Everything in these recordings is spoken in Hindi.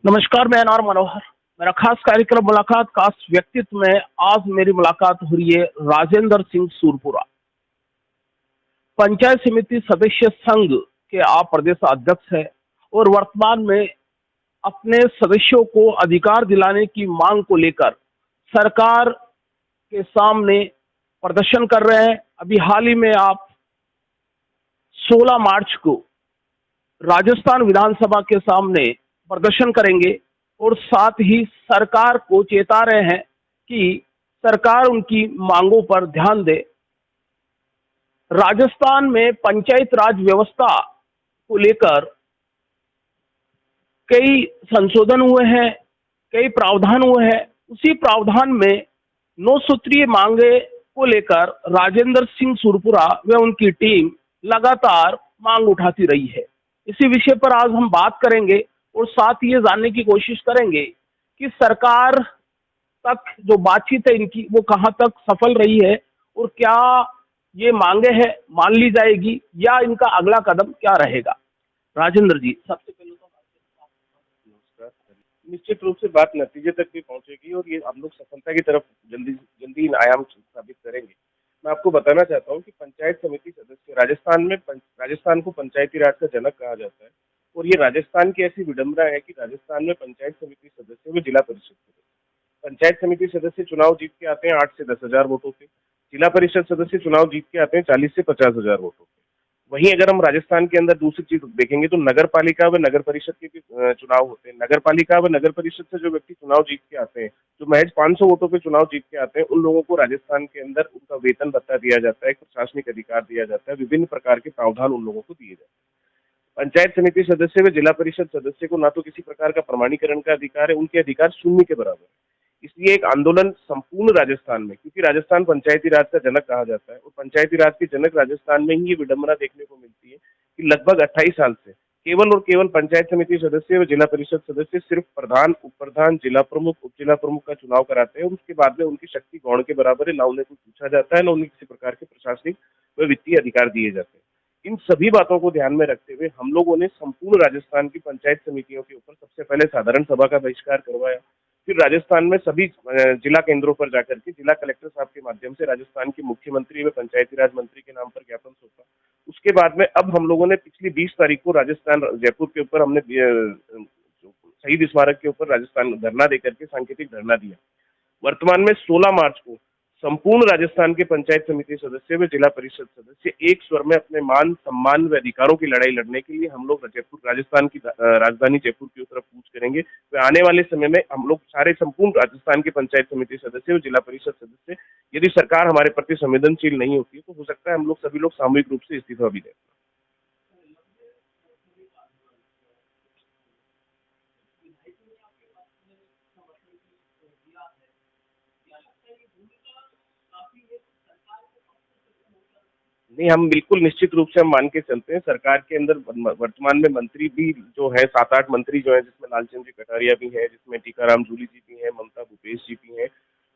नमस्कार, मैं एनआर मनोहर। मेरा खास कार्यक्रम मुलाकात खास व्यक्तित्व में आज मेरी मुलाकात हो रही है राजेंद्र सिंह सूरपुरा, पंचायत समिति सदस्य संघ के आप प्रदेश अध्यक्ष हैं और वर्तमान में अपने सदस्यों को अधिकार दिलाने की मांग को लेकर सरकार के सामने प्रदर्शन कर रहे हैं। अभी हाल ही में आप 16 मार्च को राजस्थान विधानसभा के सामने प्रदर्शन करेंगे और साथ ही सरकार को चेता रहे हैं कि सरकार उनकी मांगों पर ध्यान दे। राजस्थान में पंचायत राज व्यवस्था को लेकर कई संशोधन हुए हैं, कई प्रावधान हुए हैं। उसी प्रावधान में 9 सूत्रीय मांगे को लेकर राजेंद्र सिंह सूरपुरा व उनकी टीम लगातार मांग उठाती रही है। इसी विषय पर आज हम बात करेंगे और साथ ही ये जानने की कोशिश करेंगे कि सरकार तक जो बातचीत है इनकी वो कहां तक सफल रही है और क्या ये मांगे हैं मान ली जाएगी या इनका अगला कदम क्या रहेगा। राजेंद्र जी, सबसे पहले तो नमस्कार। निश्चित रूप से बात नतीजे तक भी पहुंचेगी और ये हम लोग सफलता की तरफ जल्दी जल्दी इन आयाम साबित करेंगे। मैं आपको बताना चाहता हूं कि पंचायत समिति सदस्य राजस्थान को पंचायती राज का जनक कहा जाता है और ये राजस्थान की ऐसी विडंबना है कि राजस्थान में पंचायत समिति सदस्य व जिला परिषद सदस्य, पंचायत समिति सदस्य चुनाव जीत के आते हैं 8 से 10,000 वोटों से, जिला परिषद सदस्य चुनाव जीत के आते हैं 40 से 50,000 वोटों से। वहीं अगर हम राजस्थान के अंदर दूसरी चीज देखेंगे तो नगर पालिका व नगर परिषद के भी चुनाव होते हैं। नगर पालिका व नगर परिषद से जो व्यक्ति चुनाव जीत के आते हैं, जो महज 500 वोटों पे चुनाव जीत के आते हैं, उन लोगों को राजस्थान के अंदर उनका वेतन भत्ता दिया जाता है, प्रशासनिक अधिकार दिया जाता है, विभिन्न प्रकार के प्रावधान उन लोगों को दिए जाते हैं। पंचायत समिति सदस्य व जिला परिषद सदस्य को ना तो किसी प्रकार का प्रमाणीकरण का अधिकार है, उनके अधिकार शून्य के बराबर है। इसलिए एक आंदोलन संपूर्ण राजस्थान में, क्योंकि राजस्थान पंचायती राज का जनक कहा जाता है और पंचायती राज के जनक राजस्थान में ही ये विडंबना देखने को मिलती है कि लगभग 28 साल से केवल और केवल पंचायत समिति सदस्य व जिला परिषद सदस्य सिर्फ प्रधान, उप प्रधान, जिला प्रमुख, उप जिला प्रमुख का चुनाव कराते हैं और उसके बाद में उनकी शक्ति गौण के बराबर है, ना उन्हें कुछ पूछा जाता है, ना उन्हें किसी प्रकार के प्रशासनिक व वित्तीय अधिकार दिए जाते हैं। इन सभी बातों को ध्यान में रखते हुए हम लोगों ने संपूर्ण राजस्थान की पंचायत समितियों के ऊपर सबसे पहले साधारण सभा का बहिष्कार करवाया। फिर राजस्थान में सभी जिला केंद्रों पर जाकर के जिला कलेक्टर साहब के माध्यम से राजस्थान के मुख्यमंत्री व पंचायती राज मंत्री के नाम पर ज्ञापन सौंपा। उसके बाद में अब हम लोगों ने पिछली 20 तारीख को राजस्थान जयपुर के ऊपर हमने शहीद स्मारक के ऊपर राजस्थान धरना देकर के सांकेतिक धरना दिया। वर्तमान में 16 मार्च को संपूर्ण राजस्थान के पंचायत समिति सदस्य व जिला परिषद सदस्य एक स्वर में अपने मान, सम्मान व अधिकारों की लड़ाई लड़ने के लिए हम लोग जयपुर, राजस्थान की राजधानी जयपुर की तरफ कूच करेंगे। तो आने वाले समय में हम लोग सारे संपूर्ण राजस्थान के पंचायत समिति सदस्य व जिला परिषद सदस्य, यदि सरकार हमारे प्रति संवेदनशील नहीं होती तो हो सकता है हम लोग सभी लोग सामूहिक रूप से इस्तीफा भी दें। नहीं, हम बिल्कुल निश्चित रूप से हम मान के चलते हैं। सरकार के अंदर वर्तमान में मंत्री भी जो है 7-8 मंत्री जो है, जिसमें लालचंद जी कटारिया भी हैं, जिसमें टीकाराम जूली जी भी हैं, ममता भूपेश जी भी हैं।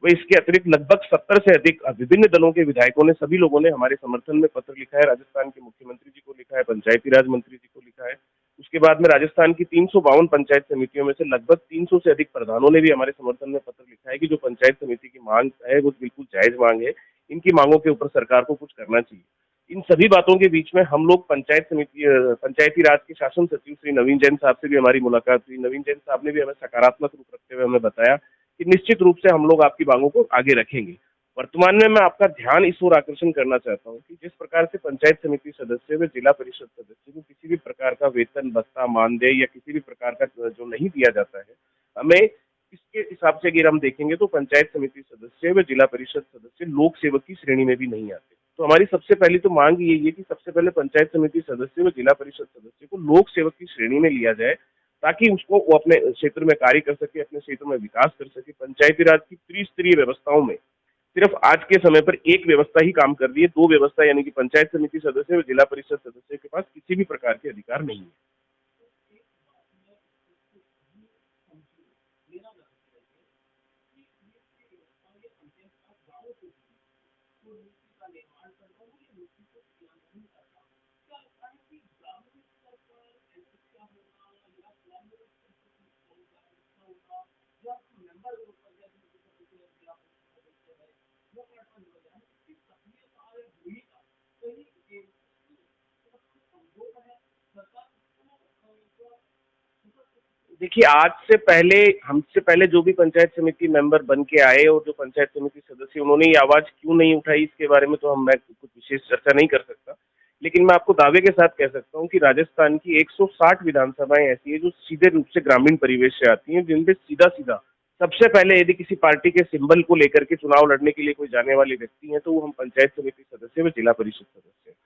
वह इसके अतिरिक्त लगभग 70 से अधिक विभिन्न दलों के विधायकों ने, सभी लोगों ने हमारे समर्थन में पत्र लिखा है। राजस्थान के मुख्यमंत्री जी को लिखा है, पंचायती राज मंत्री जी को लिखा है। उसके बाद में राजस्थान की 352 पंचायत समितियों में से लगभग 300 से अधिक प्रधानों ने भी हमारे समर्थन में पत्र लिखा है कि जो पंचायत समिति की मांग है वो बिल्कुल जायज मांग है। इनकी मांगों के ऊपर सरकार को कुछ करना चाहिए। इन सभी बातों के बीच में हम लोग पंचायती राज के शासन सचिव श्री नवीन जैन साहब से भी हमारी मुलाकात हुई। नवीन जैन साहब ने भी हमें सकारात्मक रूप रखते हुए हमें बताया कि निश्चित रूप से हम लोग आपकी मांगों को आगे रखेंगे। वर्तमान में मैं आपका ध्यान इस ओर आकर्षण करना चाहता हूं कि जिस प्रकार से पंचायत समिति सदस्य व जिला परिषद सदस्य को किसी भी प्रकार का वेतन, भत्ता, मानदेय या किसी भी प्रकार का जो नहीं दिया जाता है, हमें इसके हिसाब से अगर हम देखेंगे तो पंचायत समिति सदस्य व जिला परिषद सदस्य लोक सेवक की श्रेणी में भी नहीं आते। तो हमारी सबसे पहली तो मांग यही है कि सबसे पहले पंचायत समिति सदस्य व जिला परिषद सदस्य को लोक सेवक की श्रेणी में लिया जाए, ताकि उसको वो अपने क्षेत्र में कार्य कर सके, अपने क्षेत्र में विकास कर सके। पंचायती राज की त्रिस्तरीय व्यवस्थाओं में सिर्फ आज के समय पर एक व्यवस्था ही काम कर रही है। 2 व्यवस्था यानी कि पंचायत समिति सदस्य व जिला परिषद सदस्य के पास किसी भी प्रकार के अधिकार नहीं है। देखिए, आज से पहले, हमसे पहले जो भी पंचायत समिति मेंबर बन के आए और जो पंचायत समिति सदस्य, उन्होंने ये आवाज क्यों नहीं उठाई, इसके बारे में तो मैं कुछ विशेष चर्चा नहीं कर सकता। लेकिन मैं आपको दावे के साथ कह सकता हूं कि राजस्थान की 160 विधानसभाएं ऐसी है जो सीधे रूप से ग्रामीण परिवेश से आती हैं, जिनपे सीधा सीधा सबसे पहले यदि किसी पार्टी के सिंबल को लेकर के चुनाव लड़ने के लिए कोई जाने वाले व्यक्ति हैं, तो वो हम पंचायत समिति सदस्य व जिला परिषद सदस्य हैं।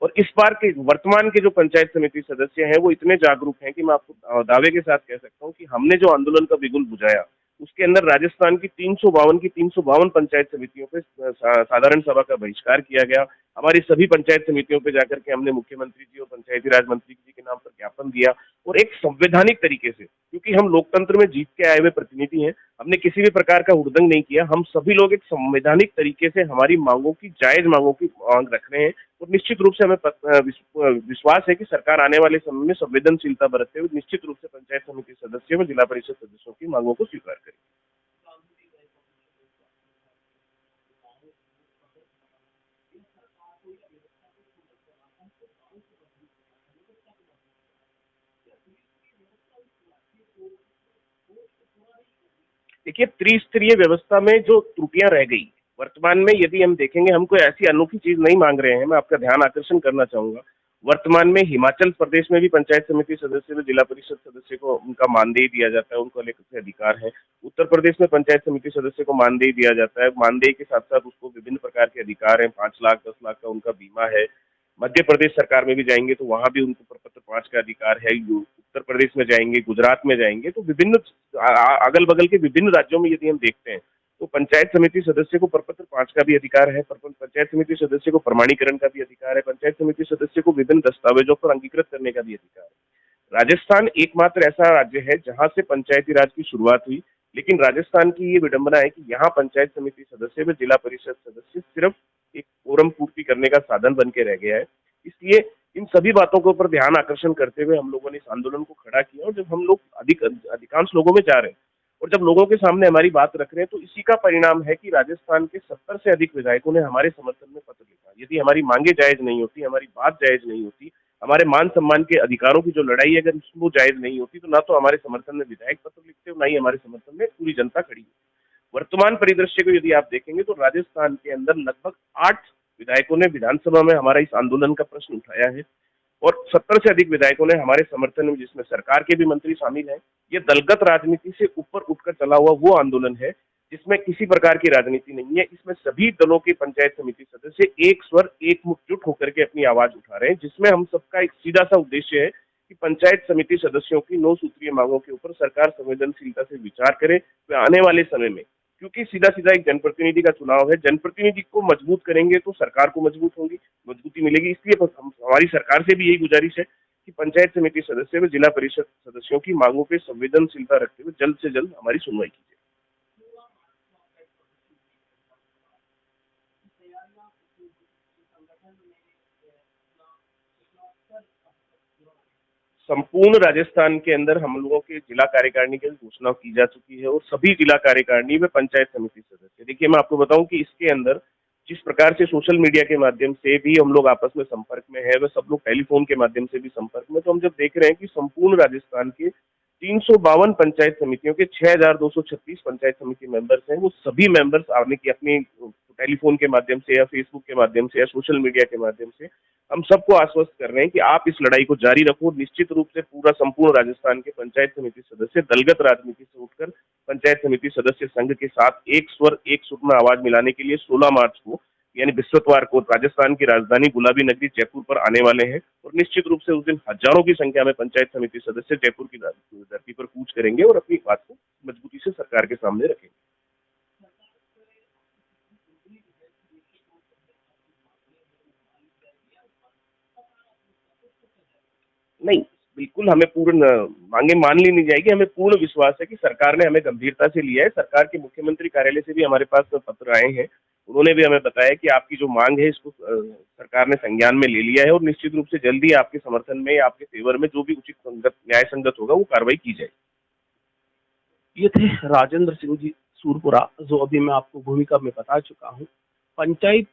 और इस बार के वर्तमान के जो पंचायत समिति सदस्य हैं, वो इतने जागरूक हैं कि मैं आपको दावे के साथ कह सकता हूं कि हमने जो आंदोलन का बिगुल बुझाया, उसके अंदर राजस्थान की 352 पंचायत समितियों पे साधारण सभा का बहिष्कार किया गया। हमारी सभी पंचायत समितियों पे जाकर के हमने मुख्यमंत्री जी और पंचायती राज मंत्री जी के नाम पर ज्ञापन दिया, और एक संवैधानिक तरीके से, क्योंकि हम लोकतंत्र में जीत के आए हुए प्रतिनिधि हैं, हमने किसी भी प्रकार का हुड़दंग नहीं किया। हम सभी लोग एक संवैधानिक तरीके से हमारी मांगों की, जायज मांगों की मांग रख रहे हैं, और निश्चित रूप से हमें विश्वास है कि सरकार आने वाले समय में संवेदनशीलता बरतते हुए निश्चित रूप से पंचायत समिति सदस्यों व जिला परिषद सदस्यों की मांगों को स्वीकार करेगी। देखिए, त्रिस्तरीय व्यवस्था में जो त्रुटियां रह गई, वर्तमान में यदि हम देखेंगे, हम कोई ऐसी अनोखी चीज नहीं मांग रहे हैं। मैं आपका ध्यान आकर्षण करना चाहूंगा, वर्तमान में हिमाचल प्रदेश में भी पंचायत समिति सदस्य व जिला परिषद सदस्य को उनका मानदेय दिया जाता है, उनको अलग से अधिकार है। उत्तर प्रदेश में पंचायत समिति सदस्य को मानदेय दिया जाता है, मानदेय के साथ साथ उसको विभिन्न प्रकार के अधिकार हैं, 5 लाख 10 लाख का उनका बीमा है। मध्य प्रदेश सरकार में भी जाएंगे तो वहां भी उनको प्रपत्र 5 का अधिकार है। उत्तर प्रदेश में जाएंगे, गुजरात में जाएंगे, तो विभिन्न अगल बगल के विभिन्न राज्यों में यदि हम देखते हैं, तो पंचायत समिति सदस्य को प्रपत्र 5 का भी अधिकार है, पंचायत समिति सदस्य को प्रमाणीकरण का भी अधिकार है, पंचायत समिति सदस्य को विभिन्न दस्तावेजों पर अंगीकृत करने का भी अधिकार है। राजस्थान एकमात्र ऐसा राज्य है जहां से पंचायती राज की शुरुआत हुई, लेकिन राजस्थान की ये विडंबना है कि यहाँ पंचायत समिति सदस्य व जिला परिषद सदस्य सिर्फ एक कोरम पूर्ति करने का साधन बन के रह गया है। इसलिए इन सभी बातों के ऊपर ध्यान आकर्षण करते हुए हम लोगों ने इस आंदोलन को खड़ा किया, और जब हम लोग अधिकांश लोगों में जा रहे हैं और जब लोगों के सामने हमारी बात रख रहे हैं, तो इसी का परिणाम है कि राजस्थान के 70 से अधिक विधायकों ने हमारे समर्थन में पत्र लिखा। यदि हमारी मांगे जायज नहीं होती, हमारी बात जायज नहीं होती, हमारे मान सम्मान के अधिकारों की जो लड़ाई है, अगर वो जायज नहीं होती, तो ना तो हमारे समर्थन में विधायक पत्र लिखते, ना ही हमारे समर्थन में पूरी जनता खड़ी है। वर्तमान परिदृश्य को यदि आप देखेंगे, तो राजस्थान के अंदर लगभग 8 विधायकों ने विधानसभा में हमारा इस आंदोलन का प्रश्न उठाया है, और 70 से अधिक विधायकों ने हमारे समर्थन में, जिसमें सरकार के भी मंत्री शामिल हैं। ये दलगत राजनीति से ऊपर उठकर चला हुआ वो आंदोलन है जिसमें किसी प्रकार की राजनीति नहीं है। इसमें सभी दलों के पंचायत समिति सदस्य एक स्वर, एकजुट होकर के अपनी आवाज उठा रहे हैं, जिसमें हम सबका एक सीधा सा उद्देश्य है कि पंचायत समिति सदस्यों की 9 सूत्रीय मांगों के ऊपर सरकार संवेदनशीलता से विचार करे। वे आने वाले समय में, क्योंकि सीधा सीधा एक जनप्रतिनिधि का चुनाव है, जनप्रतिनिधि को मजबूत करेंगे तो सरकार को मजबूती मिलेगी। इसलिए हमारी सरकार से भी यही गुजारिश है कि पंचायत समिति सदस्य व जिला परिषद सदस्यों की मांगों पे संवेदनशीलता रखते हुए जल्द से जल्द हमारी सुनवाई कीजिए। संपूर्ण राजस्थान के अंदर हम लोगों के जिला कार्यकारिणी की घोषणा की जा चुकी है, और सभी जिला कार्यकारिणी में पंचायत समिति सदस्य, देखिए मैं आपको बताऊं कि इसके अंदर जिस प्रकार से सोशल मीडिया के माध्यम से भी हम लोग आपस में संपर्क में है, वह सब लोग टेलीफोन के माध्यम से भी संपर्क में, तो हम जब देख रहे हैं कि संपूर्ण राजस्थान के 352 पंचायत समितियों के 6236 पंचायत समिति मेंबर्स हैं, वो सभी मेंबर्स आने की अपनी टेलीफोन के माध्यम से या फेसबुक के माध्यम से या सोशल मीडिया के माध्यम से हम सबको आश्वस्त कर रहे हैं कि आप इस लड़ाई को जारी रखो। निश्चित रूप से पूरा संपूर्ण राजस्थान के पंचायत समिति सदस्य दलगत राजनीति से उठकर पंचायत समिति सदस्य संघ के साथ एक स्वर, एक सुर में आवाज मिलाने के लिए 16 मार्च को, यानी बृहस्पतिवार को, राजस्थान की राजधानी गुलाबी नगरी जयपुर पर आने वाले हैं, और निश्चित रूप से उस दिन हजारों की संख्या में पंचायत समिति सदस्य जयपुर की धरती पर कूच करेंगे और अपनी बात को मजबूती से सरकार के सामने रखेंगे। नहीं, बिल्कुल हमें पूर्ण मांगे मान ली नहीं जाएगी। हमें पूर्ण विश्वास है कि सरकार ने हमें गंभीरता से लिया है। सरकार के मुख्यमंत्री कार्यालय से भी हमारे पास पत्र आए हैं, उन्होंने भी हमें बताया कि आपकी जो मांग है इसको सरकार ने संज्ञान में ले लिया है, और निश्चित रूप से जल्दी आपके समर्थन में, आपके फेवर में जो भी उचित न्याय संगत होगा वो कार्रवाई की जाएगी। ये थे राजेंद्र सिंह जी सूरपुरा, जो अभी मैं आपको भूमिका में बता चुका हूँ। पंचायत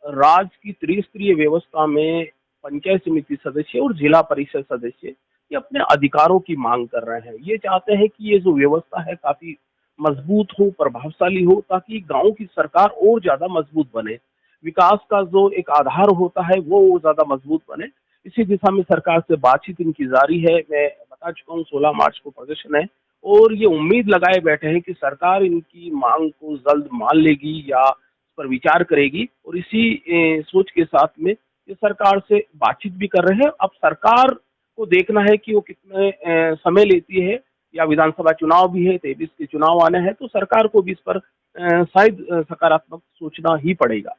राज की त्रिस्तरीय व्यवस्था में पंचायत समिति सदस्य और जिला परिषद सदस्य ये अपने अधिकारों की मांग कर रहे हैं। ये चाहते हैं कि ये जो व्यवस्था है काफी मजबूत हो, प्रभावशाली हो, ताकि गांव की सरकार और ज्यादा मजबूत बने। विकास का जो एक आधार होता है वो और ज्यादा मजबूत बने। इसी दिशा में सरकार से बातचीत इनकी जारी है। मैं बता चुका हूँ 16 मार्च को प्रदर्शन है और ये उम्मीद लगाए बैठे हैं कि सरकार इनकी मांग को जल्द मान लेगी या इस पर विचार करेगी, और इसी सोच के साथ में ये सरकार से बातचीत भी कर रहे हैं। अब सरकार को देखना है कि वो कितने समय लेती है, या विधानसभा चुनाव भी है, 23 के चुनाव आने हैं, तो सरकार को भी इस पर शायद सकारात्मक सोचना ही पड़ेगा।